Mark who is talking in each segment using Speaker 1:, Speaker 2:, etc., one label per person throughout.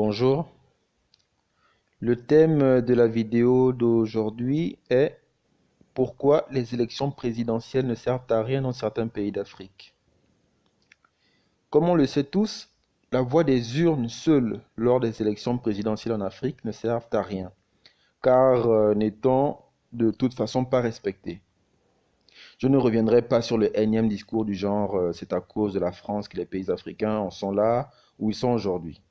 Speaker 1: Bonjour, le thème de la vidéo d'aujourd'hui est pourquoi les élections présidentielles ne servent à rien dans certains pays d'Afrique. Comme on le sait tous, la voix des urnes seules lors des élections présidentielles en Afrique ne servent à rien, car n'étant de toute façon pas respectées. Je ne reviendrai pas sur le énième discours du genre c'est à cause de la France que les pays africains en sont là où ils sont aujourd'hui.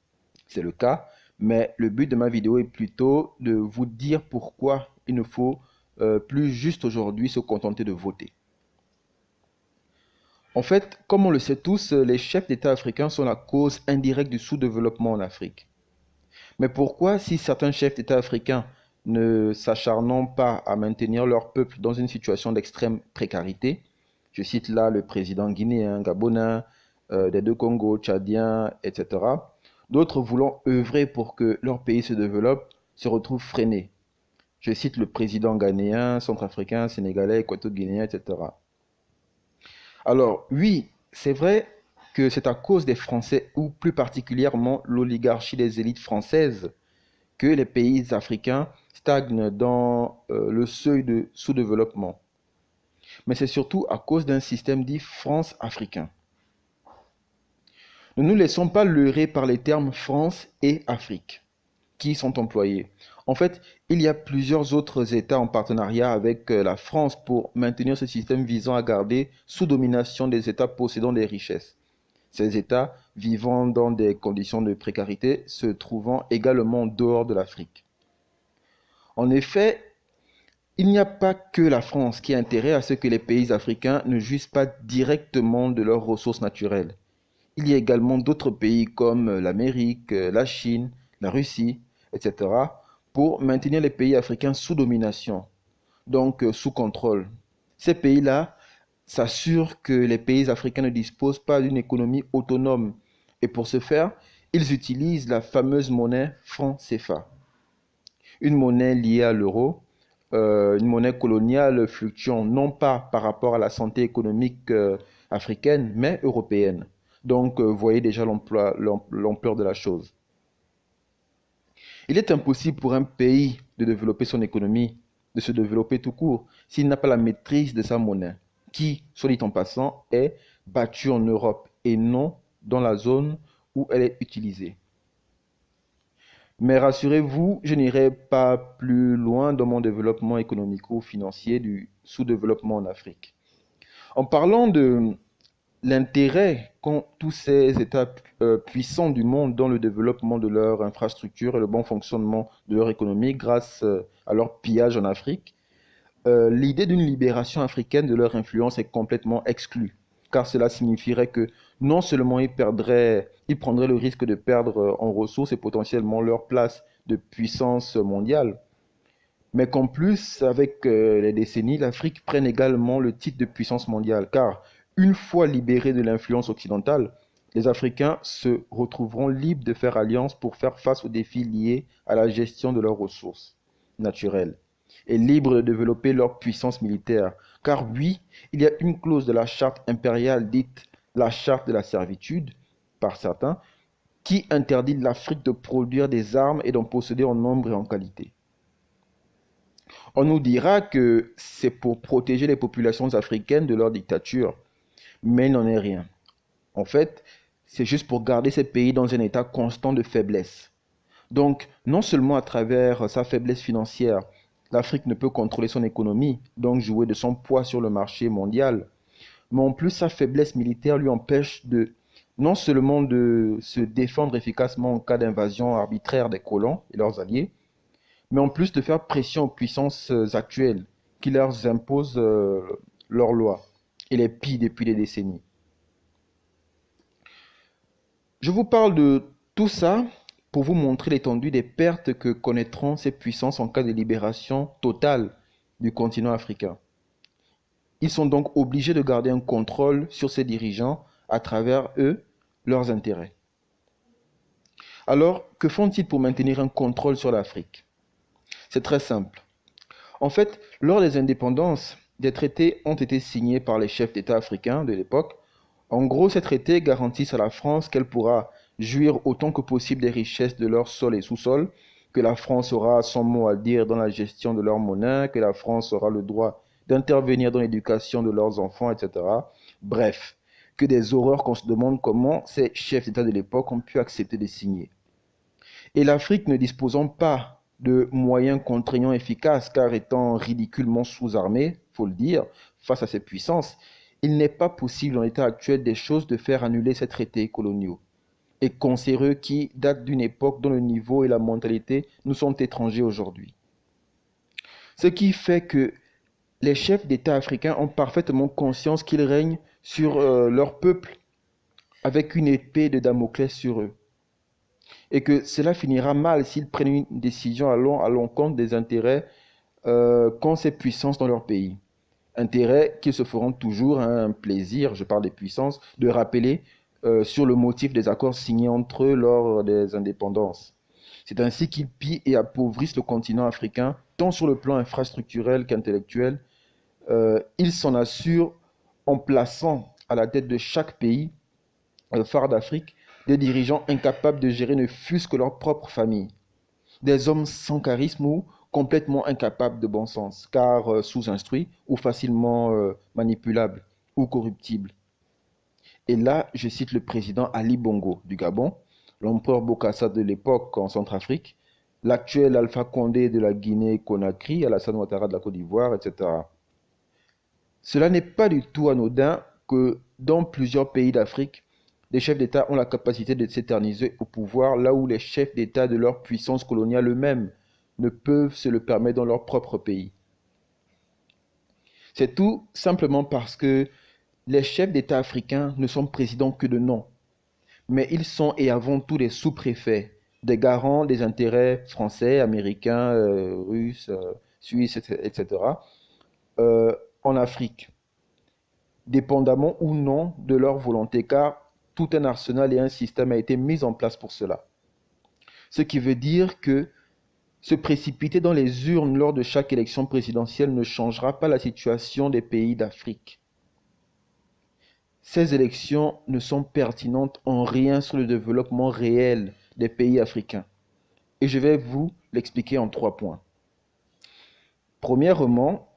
Speaker 1: C'est le cas, mais le but de ma vidéo est plutôt de vous dire pourquoi il ne faut plus juste aujourd'hui se contenter de voter. En fait, comme on le sait tous, les chefs d'État africains sont la cause indirecte du sous-développement en Afrique. Mais pourquoi, si certains chefs d'État africains ne s'acharnent pas à maintenir leur peuple dans une situation d'extrême précarité, je cite là le président guinéen, gabonais, des deux Congos, tchadien, etc., d'autres voulant œuvrer pour que leur pays se développe se retrouvent freinés. Je cite le président ghanéen, centrafricain, sénégalais, équato-guinéen, etc. Alors oui, c'est vrai que c'est à cause des Français, ou plus particulièrement l'oligarchie des élites françaises, que les pays africains stagnent dans le seuil de sous-développement. Mais c'est surtout à cause d'un système dit France-africain. Ne nous laissons pas leurrer par les termes France et Afrique qui sont employés. En fait, il y a plusieurs autres États en partenariat avec la France pour maintenir ce système visant à garder sous domination des États possédant des richesses. Ces États vivant dans des conditions de précarité se trouvant également dehors de l'Afrique. En effet, il n'y a pas que la France qui a intérêt à ce que les pays africains ne jouissent pas directement de leurs ressources naturelles. Il y a également d'autres pays comme l'Amérique, la Chine, la Russie, etc., pour maintenir les pays africains sous domination, donc sous contrôle. Ces pays-là s'assurent que les pays africains ne disposent pas d'une économie autonome et pour ce faire, ils utilisent la fameuse monnaie franc CFA, une monnaie liée à l'euro, une monnaie coloniale fluctuant non pas par rapport à la santé économique africaine, mais européenne. Donc, vous voyez déjà l'ampleur de la chose. Il est impossible pour un pays de développer son économie, de se développer tout court, s'il n'a pas la maîtrise de sa monnaie, qui, soit dit en passant, est battue en Europe et non dans la zone où elle est utilisée. Mais rassurez-vous, je n'irai pas plus loin dans mon développement économico-financier du sous-développement en Afrique. En parlant de l'intérêt qu'ont tous ces États puissants du monde dans le développement de leur infrastructure et le bon fonctionnement de leur économie grâce à leur pillage en Afrique, l'idée d'une libération africaine de leur influence est complètement exclue, car cela signifierait que non seulement ils prendraient le risque de perdre en ressources et potentiellement leur place de puissance mondiale, mais qu'en plus, avec les décennies, l'Afrique prenne également le titre de puissance mondiale, car une fois libérés de l'influence occidentale, les Africains se retrouveront libres de faire alliance pour faire face aux défis liés à la gestion de leurs ressources naturelles et libres de développer leur puissance militaire. Car oui, il y a une clause de la charte impériale dite la charte de la servitude, par certains, qui interdit l'Afrique de produire des armes et d'en posséder en nombre et en qualité. On nous dira que c'est pour protéger les populations africaines de leur dictature, mais il n'en est rien. En fait, c'est juste pour garder ces pays dans un état constant de faiblesse. Donc, non seulement à travers sa faiblesse financière, l'Afrique ne peut contrôler son économie, donc jouer de son poids sur le marché mondial, mais en plus sa faiblesse militaire lui empêche non seulement de se défendre efficacement en cas d'invasion arbitraire des colons et leurs alliés, mais en plus de faire pression aux puissances actuelles qui leur imposent leurs lois et les pillent depuis des décennies. Je vous parle de tout ça pour vous montrer l'étendue des pertes que connaîtront ces puissances en cas de libération totale du continent africain. Ils sont donc obligés de garder un contrôle sur ces dirigeants à travers eux, leurs intérêts. Alors, que font-ils pour maintenir un contrôle sur l'Afrique? C'est très simple. En fait, lors des indépendances, des traités ont été signés par les chefs d'État africains de l'époque. En gros, ces traités garantissent à la France qu'elle pourra jouir autant que possible des richesses de leur sol et sous-sol, que la France aura son mot à dire dans la gestion de leur monnaie, que la France aura le droit d'intervenir dans l'éducation de leurs enfants, etc. Bref, que des horreurs qu'on se demande comment ces chefs d'État de l'époque ont pu accepter de signer. Et l'Afrique ne disposant pas de moyens contraignants efficaces, car étant ridiculement sous-armée, faut le dire, face à ces puissances, il n'est pas possible en l'état actuel des choses de faire annuler ces traités coloniaux et cancéreux qui datent d'une époque dont le niveau et la mentalité nous sont étrangers aujourd'hui. Ce qui fait que les chefs d'État africains ont parfaitement conscience qu'ils règnent sur leur peuple avec une épée de Damoclès sur eux et que cela finira mal s'ils prennent une décision allant à l'encontre des intérêts qu'ont ces puissances dans leur pays. Intérêts qu'ils se feront toujours un plaisir, je parle des puissances, de rappeler sur le motif des accords signés entre eux lors des indépendances. C'est ainsi qu'ils pillent et appauvrissent le continent africain, tant sur le plan infrastructurel qu'intellectuel. Ils s'en assurent en plaçant à la tête de chaque pays phare d'Afrique des dirigeants incapables de gérer ne fût-ce que leur propre famille. Des hommes sans charisme ou complètement incapables de bon sens, car sous-instruits ou facilement manipulables ou corruptibles. Et là, je cite le président Ali Bongo du Gabon, l'empereur Bokassa de l'époque en Centrafrique, l'actuel Alpha Condé de la Guinée-Conakry, Alassane Ouattara de la Côte d'Ivoire, etc. Cela n'est pas du tout anodin que dans plusieurs pays d'Afrique, les chefs d'État ont la capacité de s'éterniser au pouvoir là où les chefs d'État de leur puissance coloniale eux-mêmes ne peuvent se le permettre dans leur propre pays. C'est tout simplement parce que les chefs d'État africains ne sont présidents que de nom, mais ils sont et avant tout des sous-préfets, des garants des intérêts français, américains, russes, suisses, etc. En Afrique, dépendamment ou non de leur volonté, car tout un arsenal et un système a été mis en place pour cela. Ce qui veut dire que se précipiter dans les urnes lors de chaque élection présidentielle ne changera pas la situation des pays d'Afrique. Ces élections ne sont pertinentes en rien sur le développement réel des pays africains. Et je vais vous l'expliquer en 3 points. Premièrement,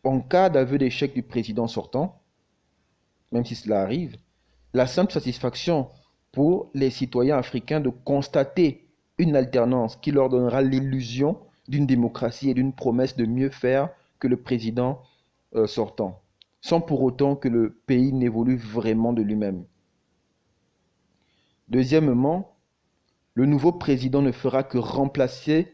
Speaker 1: en cas d'aveu d'échec du président sortant, même si cela arrive, la simple satisfaction pour les citoyens africains de constater une alternance qui leur donnera l'illusion d'une démocratie et d'une promesse de mieux faire que le président sortant, sans pour autant que le pays n'évolue vraiment de lui-même. Deuxièmement, le nouveau président ne fera que remplacer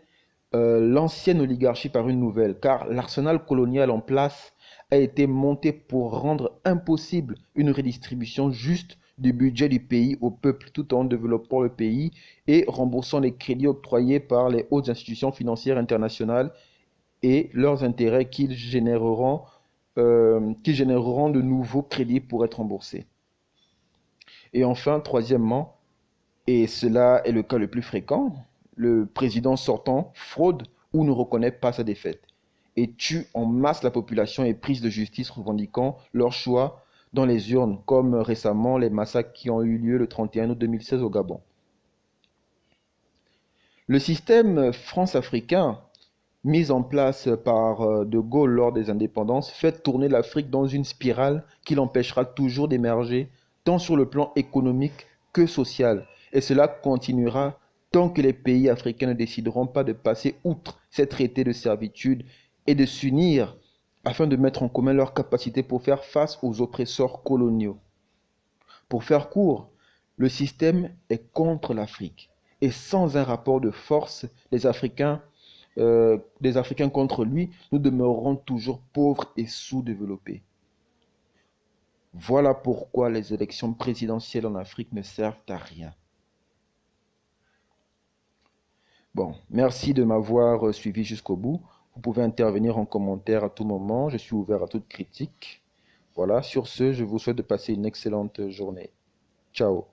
Speaker 1: l'ancienne oligarchie par une nouvelle, car l'arsenal colonial en place a été monté pour rendre impossible une redistribution juste du budget du pays au peuple tout en développant le pays et remboursant les crédits octroyés par les hautes institutions financières internationales et leurs intérêts qu'ils généreront de nouveaux crédits pour être remboursés. Et enfin, troisièmement, et cela est le cas le plus fréquent, le président sortant fraude ou ne reconnaît pas sa défaite et tue en masse la population éprise de justice revendiquant leur choix dans les urnes, comme récemment les massacres qui ont eu lieu le 31 août 2016 au Gabon. Le système france-africain, mis en place par De Gaulle lors des indépendances, fait tourner l'Afrique dans une spirale qui l'empêchera toujours d'émerger, tant sur le plan économique que social. Et cela continuera tant que les pays africains ne décideront pas de passer outre ces traités de servitude et de s'unir afin de mettre en commun leurs capacités pour faire face aux oppresseurs coloniaux. Pour faire court, le système est contre l'Afrique. Et sans un rapport de force des Africains contre lui, nous demeurerons toujours pauvres et sous-développés. Voilà pourquoi les élections présidentielles en Afrique ne servent à rien. Bon, merci de m'avoir suivi jusqu'au bout. Vous pouvez intervenir en commentaire à tout moment. Je suis ouvert à toute critique. Voilà, sur ce, je vous souhaite de passer une excellente journée. Ciao.